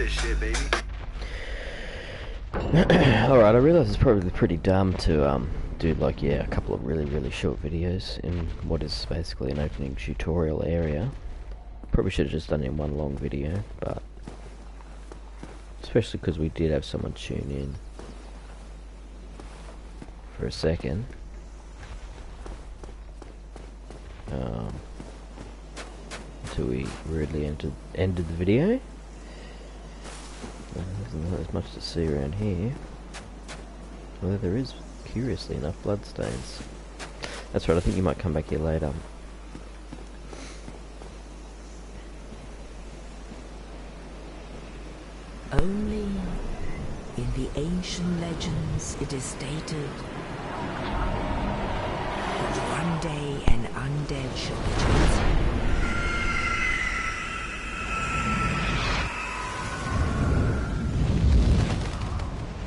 good shit, baby. Alright, I realise it's probably pretty dumb to do like, yeah, a couple of really short videos in what is basically an opening tutorial area. Probably should have just done it in one long video, but especially because we did have someone tune in for a second. Until we rudely ended the video. There's not as much to see around here. Although there is, curiously enough, bloodstains. That's right, I think you might come back here later. Only in the ancient legends it is stated that one day an undead shall be chosen.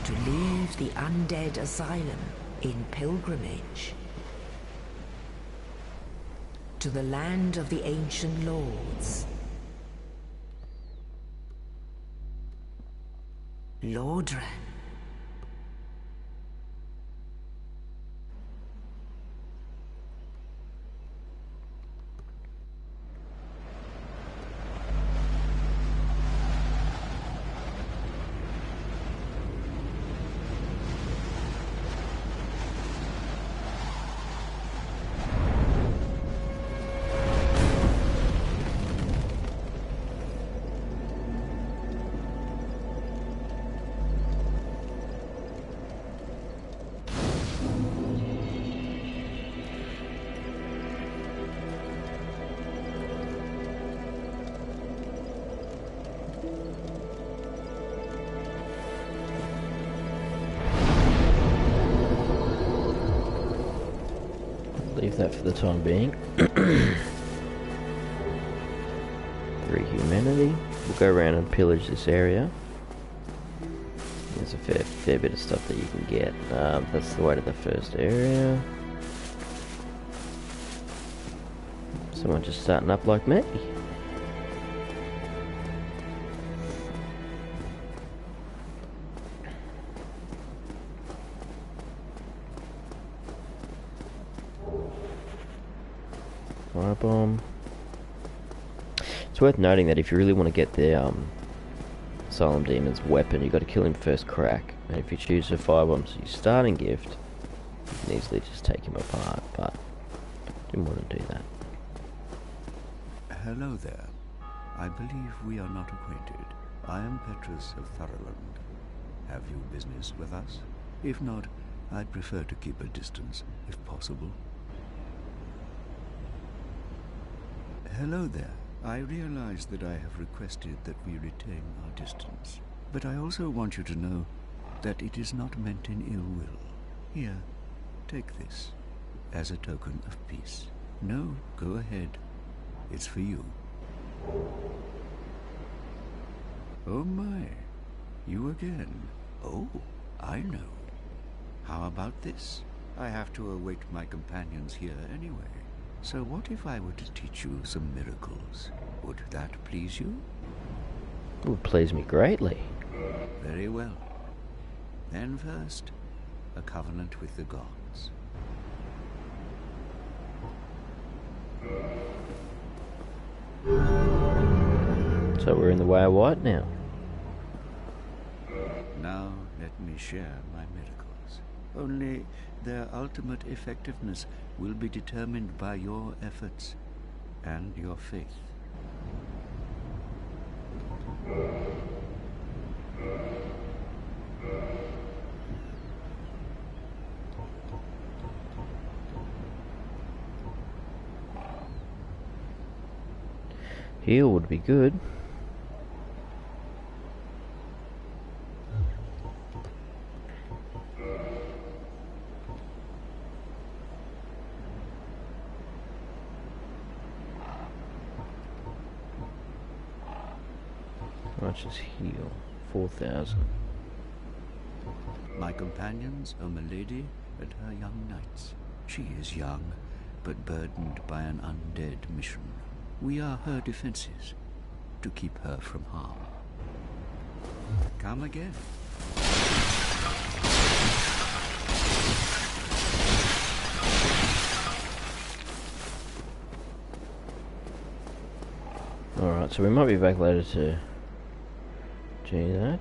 To leave the undead asylum in pilgrimage to the land of the ancient lords. Lordran. Leave that for the time being. 3 humanity. We'll go around and pillage this area. There's a fair bit of stuff that you can get. That's the way to the first area. Someone just starting up like me. Firebomb. It's worth noting that if you really want to get the Asylum Demon's weapon, you've got to kill him first crack. And if you choose a firebomb as your starting gift, you can easily just take him apart, but didn't want to do that. Hello there. I believe we are not acquainted. I am Petrus of Firelink. Have you business with us? If not, I'd prefer to keep a distance, if possible. Hello there. I realize that I have requested that we retain our distance, but I also want you to know that it is not meant in ill will. Here, take this, as a token of peace. No, go ahead. It's for you. Oh my, you again. Oh, I know. How about this? I have to await my companions here anyway. So what if I were to teach you some miracles? Would that please you? It would please me greatly. Very well. Then first, a covenant with the gods. So we're in the way of white now. Now let me share my miracles. Only their ultimate effectiveness will be determined by your efforts and your faith. Heal would be good. How much is heal? 4,000. My companions are Milady and her young knights. She is young, but burdened by an undead mission. We are her defenses, to keep her from harm. Come again. Alright, so we might be back later to do that.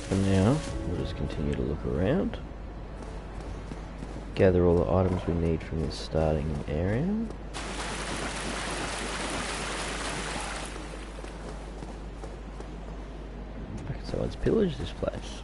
For now, we'll just continue to look around. Gather all the items we need from this starting area. So let's pillage this place.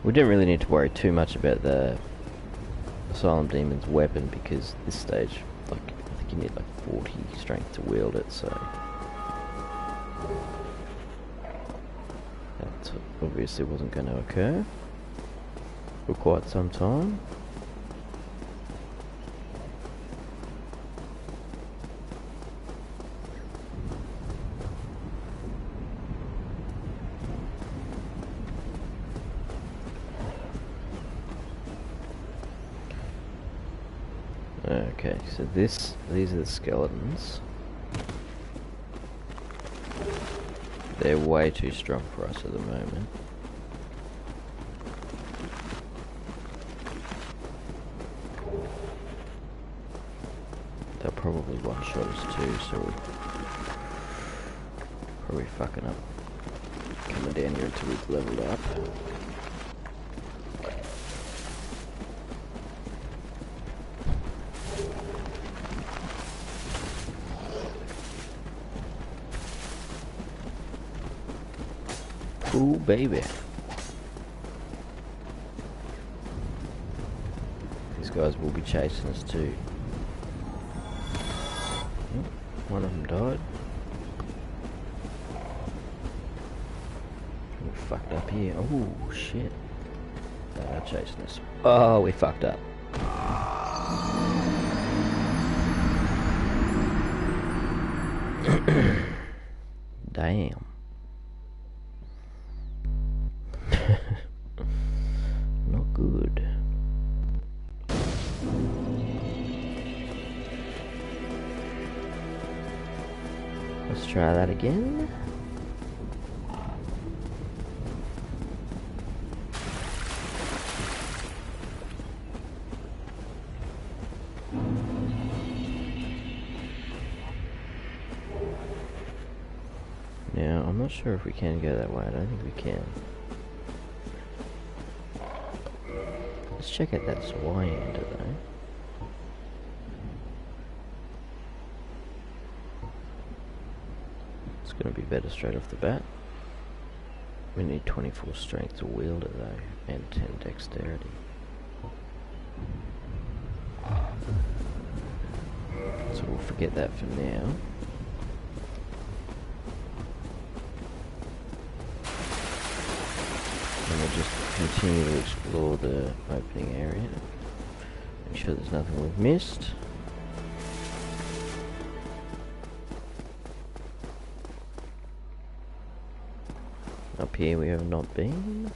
We don't really need to worry too much about the Asylum Demon's weapon because at this stage, like, I think you need like 40 strength to wield it, so that obviously wasn't going to occur for quite some time. Okay, so these are the skeletons. They're way too strong for us at the moment. They'll probably one-shot us too, so we're probably fucking up coming down here until we've leveled up. Ooh, baby. These guys will be chasing us too. Oh, one of them died. We fucked up here. Oh, shit. They're chasing us. Oh, we fucked up. Damn. Not good. Let's try that again. Now, I'm not sure if we can go that way. I don't think we can. Let's check out that Zweihander though. It's going to be better straight off the bat. We need 24 strength to wield it though, and 10 dexterity. So we'll forget that for now. And we'll just continue to explore the opening area. Make sure there's nothing we've missed. Up here we have not been.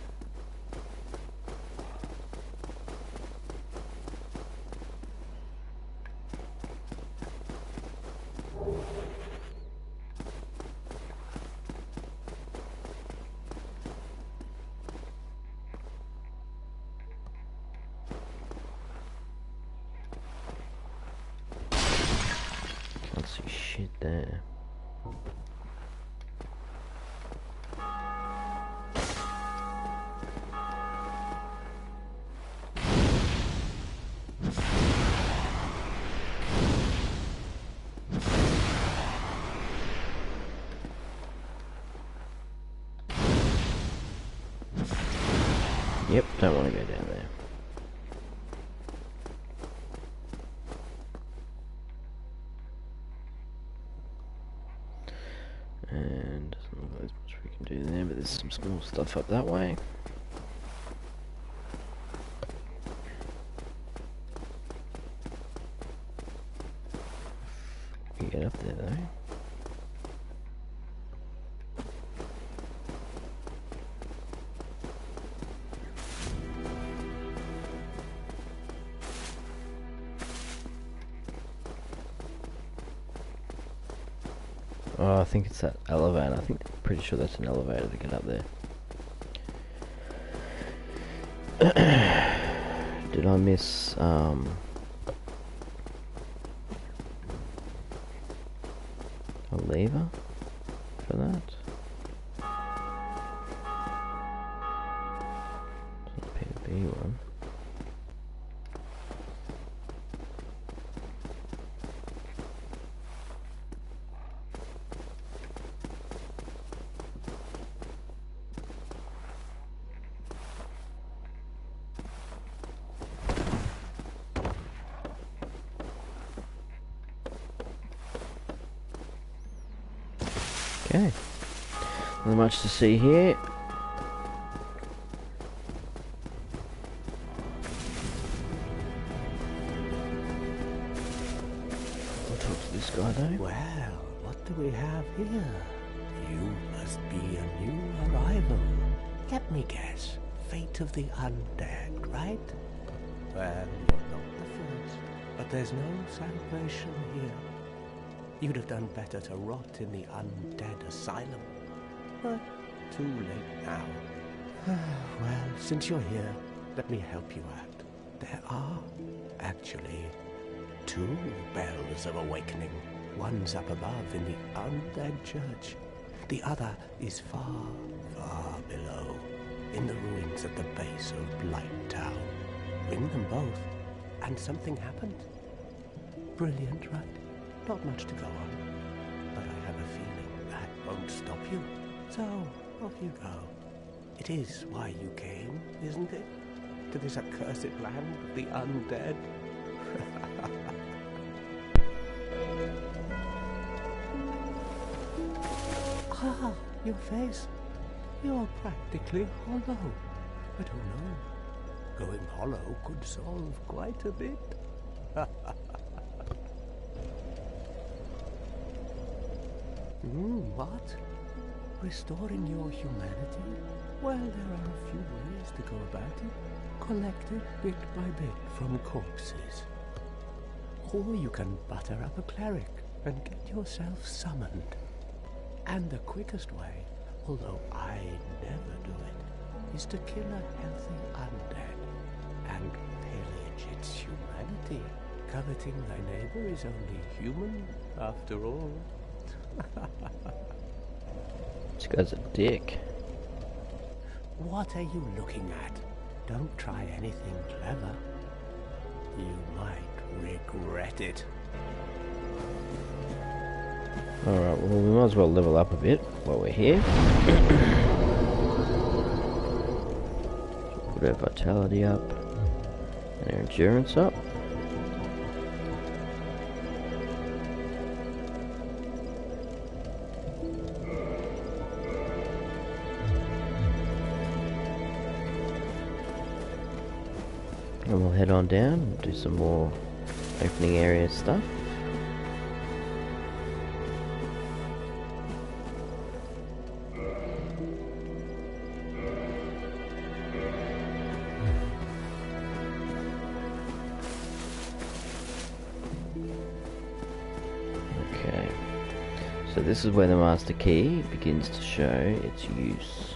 Can't see shit there. Yep, don't want to go down there. And doesn't look like there's much we can do there, but there's some small stuff up that way. You get up there though. Oh, I think it's that elevator. Pretty sure that's an elevator to get up there. Did I miss a lever for that? Doesn't appear to be one. Okay, not much to see here. I'll talk to this guy though. Well, what do we have here? You must be a new arrival. Let me guess. Fate of the undead, right? Well, you're not the first. But there's no salvation here. You'd have done better to rot in the undead asylum. But too late now. Well, since you're here, let me help you out. There are, actually, 2 bells of awakening. One's up above in the undead church. The other is far, far below, in the ruins at the base of Blight Town. Ring them both, and something happened. Brilliant, right? Not much to go on, but I have a feeling that won't stop you. So, off you go. It is why you came, isn't it? To this accursed land of the undead? Ah, your face. You're practically hollow. But who knows? Going hollow could solve quite a bit. What? Restoring your humanity? Well, there are a few ways to go about it. Collected bit by bit from corpses. Or you can butter up a cleric and get yourself summoned. And the quickest way, although I never do it, is to kill a healthy undead and pillage its humanity. Coveting thy neighbor is only human, after all. This guy's a dick. What are you looking at? Don't try anything clever. You might regret it. Alright, well we might as well level up a bit while we're here. Put our vitality up and our endurance up. And we'll head on down and do some more opening area stuff. Okay, so this is where the master key begins to show its use.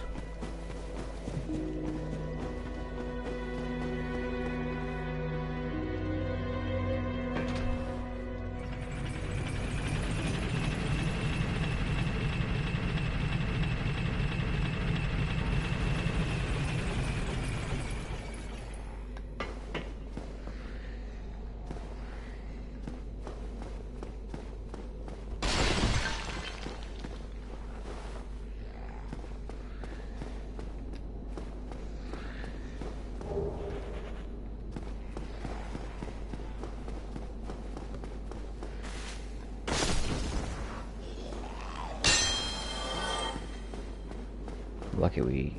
Lucky we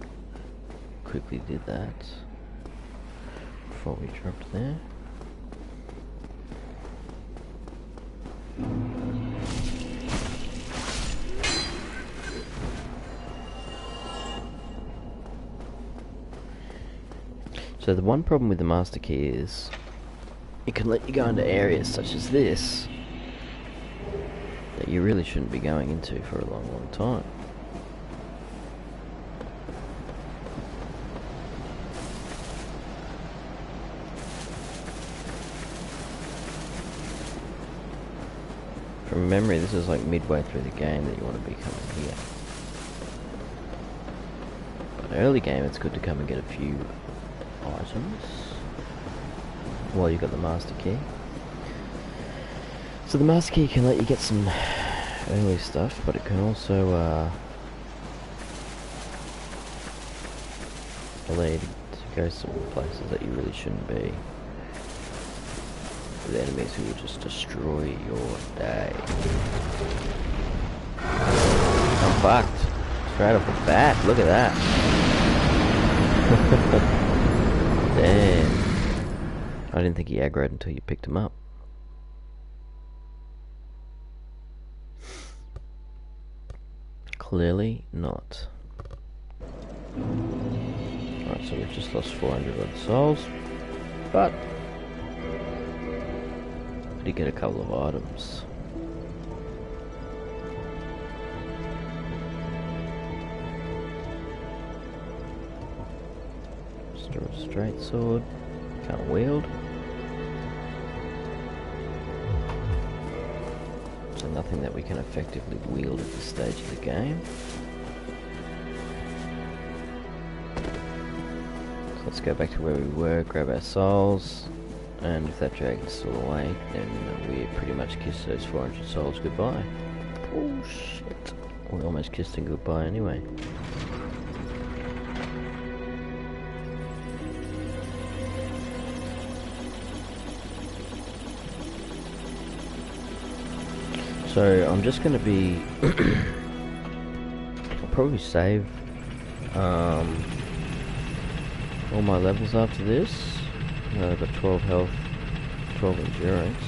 quickly did that before we dropped there. So the one problem with the master key is it can let you go into areas such as this that you really shouldn't be going into for a long time. From memory, this is like midway through the game that you want to be coming here. But early game, it's good to come and get a few items while you've got the master key. So the master key can let you get some early stuff, but it can also allow you to go some places that you really shouldn't be, with enemies who will just destroy your day. I'm fucked. Straight off the bat, look at that. Damn. I didn't think he aggroed until you picked him up. Clearly not. Alright, so we've just lost 400 odd souls, but we did get a couple of items. Restore a straight sword. Can't wield. So nothing that we can effectively wield at this stage of the game. So let's go back to where we were, grab our souls, and if that dragon's still awake, then we pretty much kiss those 400 souls goodbye. Oh shit. We almost kissed him goodbye anyway. So I'm just going to be, I'll probably save all my levels after this. I've got 12 health, 12 endurance.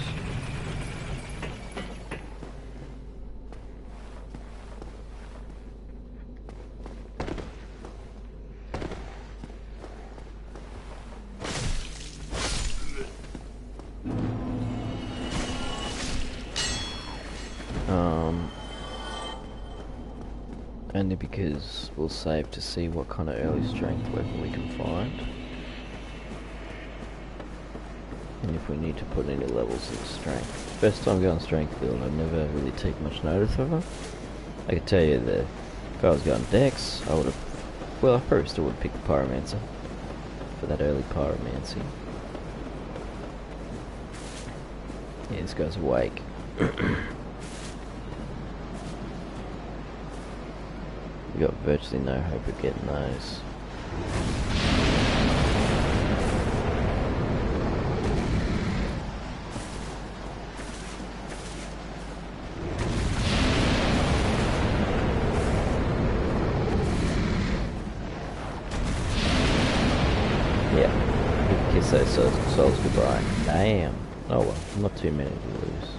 Only because we'll save to see what kind of early strength weapon we can find. And if we need to put any levels in strength. First time going strength build, I never really take much notice of them. I could tell you that if I was going Dex, I would have, well, I probably still would have picked the Pyromancer for that early Pyromancy. Yeah, this guy's awake. We got virtually no hope of getting those. Yeah, we can kiss those souls goodbye. Damn. Oh well, not too many to lose.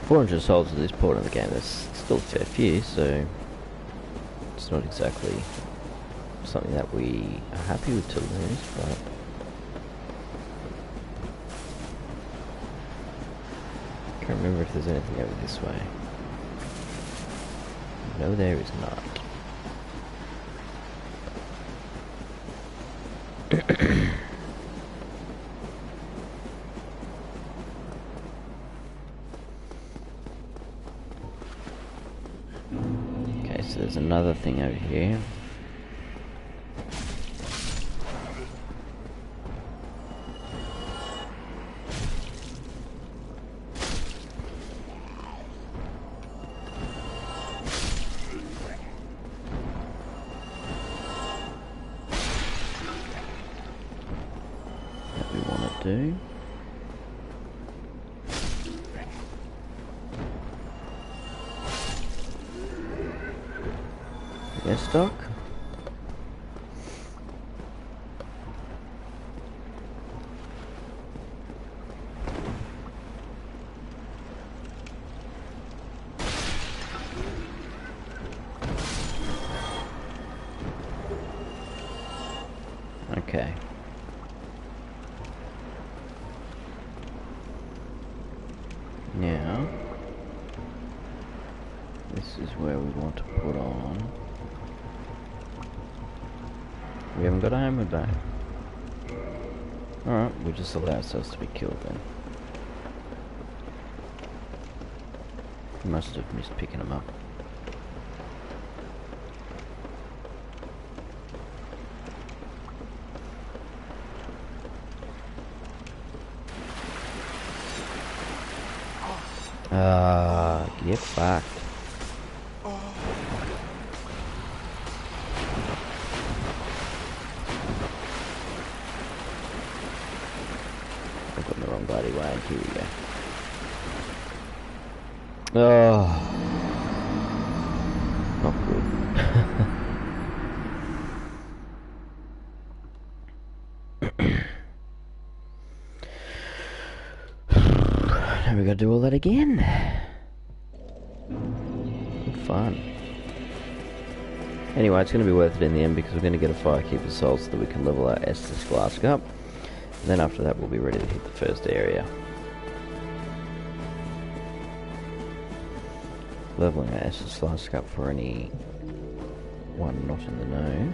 400 souls at this point of the game, that's still a fair few, so it's not exactly something that we are happy with to lose, but I can't remember if there's anything over this way. No, there is not. So there's another thing over here. That we want to do. stock. Okay. Now, this is where we want to put on. We haven't got a homeward bone. Alright, we'll just allow ourselves to be killed then. Must have missed picking them up. Get fucked. I've got the wrong bloody way. Here we go. Oh, not good. Now we gotta do all that again. Good fun. Anyway, it's gonna be worth it in the end because we're gonna get a Firekeeper's Soul so that we can level our Estus Flask up. And then after that we'll be ready to hit the first area. Leveling our Estus Flask up for any one not in the know.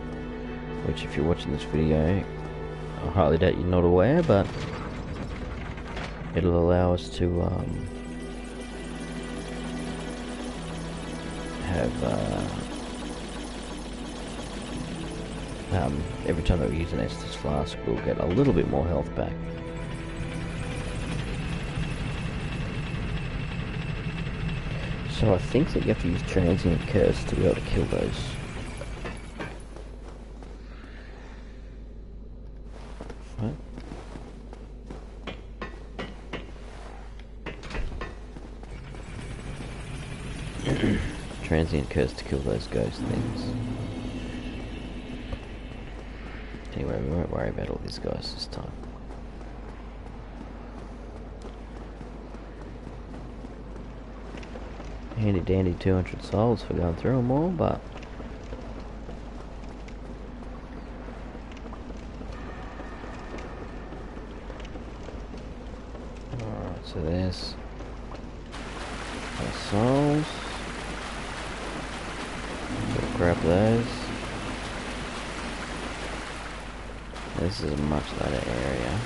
Which if you're watching this video, I highly doubt you're not aware, but it'll allow us to have every time that we use an Estus Flask we'll get a little bit more health back. So I think that you have to use Transient Curse to be able to kill those. Right. Transient Curse to kill those ghost things. Anyway, we won't worry about all these guys this time. Handy dandy 200 souls for going through them all, but alright, so there's our souls. Gotta grab those. This is a much lighter area.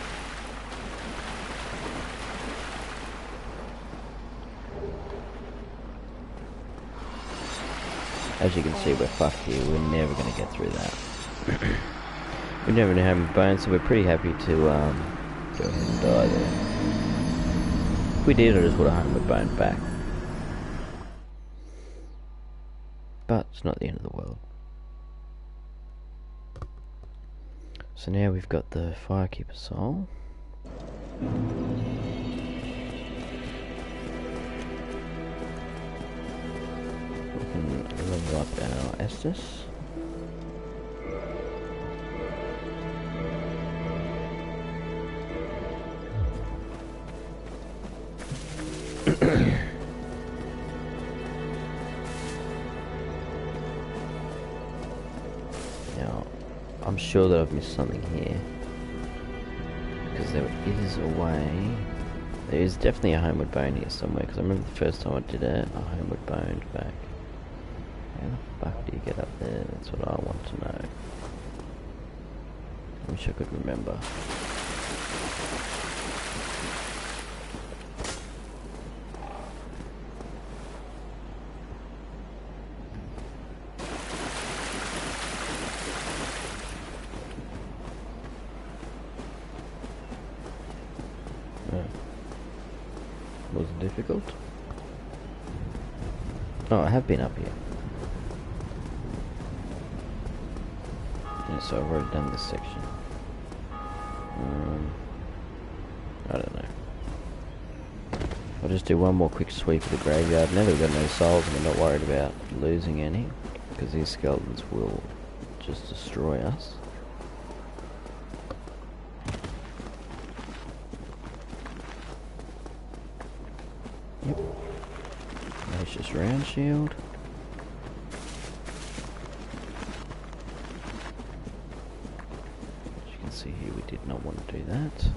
As you can see, we're fucked here. We're never going to get through that. We never have a bone, so we're pretty happy to go ahead and die there. If we did, I just would have hung the bone back. But it's not the end of the world. So now we've got the Firekeeper Soul. We can level up our Estus. Now, I'm sure that I've missed something here, because there is a way. There is definitely a homeward bone here somewhere, because I remember the first time I did it, I homeward boned back. How the fuck do you get up there? That's what I want to know. I wish I could remember. Was it difficult? Oh, I have been up here. Yeah, so I've already done this section. I don't know. I'll just do one more quick sweep of the graveyard. Now that we've got no souls and we're not worried about losing any, because because these skeletons will just destroy us. Yep. Just round shield. As you can see here, we did not want to do that.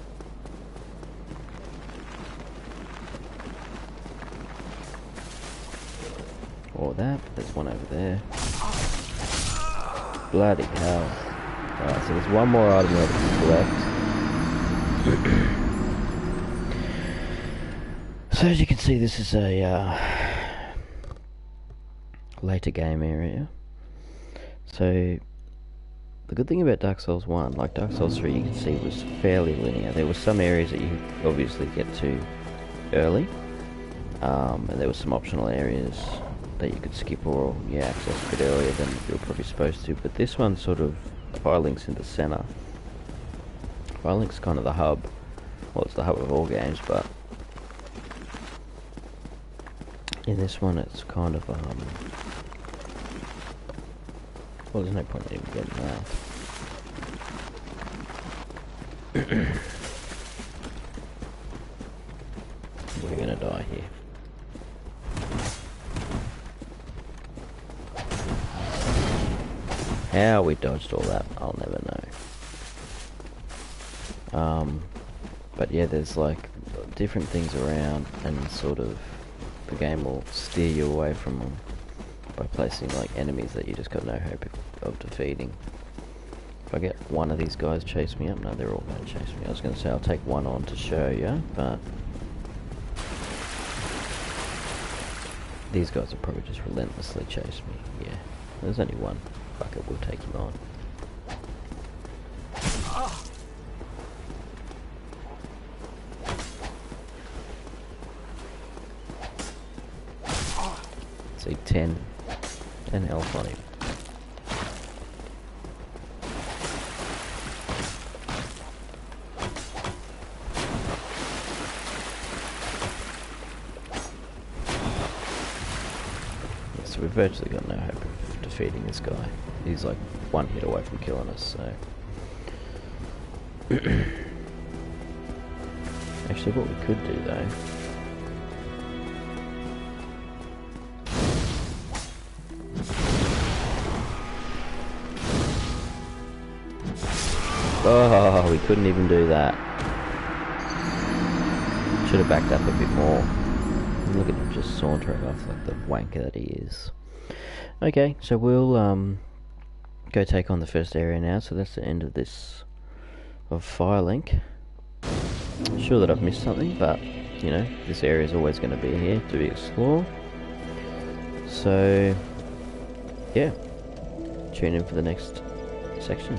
Or that, but there's one over there. Bloody hell. Alright, so there's one more item that we can collect. So as you can see, this is a later game area. So the good thing about Dark Souls 1, like Dark Souls 3 you can see was fairly linear. There were some areas that you could obviously get to early, and there were some optional areas that you could skip or access a bit earlier than you were probably supposed to. But this one sort of, Firelink's in the centre. Firelink's kind of the hub. Well, it's the hub of all games, but in this one it's kind of, well, there's no point in even getting that. We're gonna die here. How we dodged all that, I'll never know. But yeah, there's like different things around, and sort of the game will steer you away from them by placing like enemies that you just got no hope of defeating. If I get one of these guys chase me up, no, they're all going to chase me. I was going to say I'll take one on to show you, but these guys will probably just relentlessly chase me. Yeah, there's only one. Fuck it, we'll take him on. See, 10 health on him. Yeah, so we've virtually got no hope of defeating this guy. He's like one hit away from killing us, so... Actually, what we could do though... Oh, we couldn't even do that. Should have backed up a bit more. Look at him just sauntering off like the wanker that he is. Okay, so we'll go take on the first area now. So that's the end of this, of Firelink. Sure that I've missed something, but you know, this area is always going to be here to be explored. So yeah, tune in for the next section.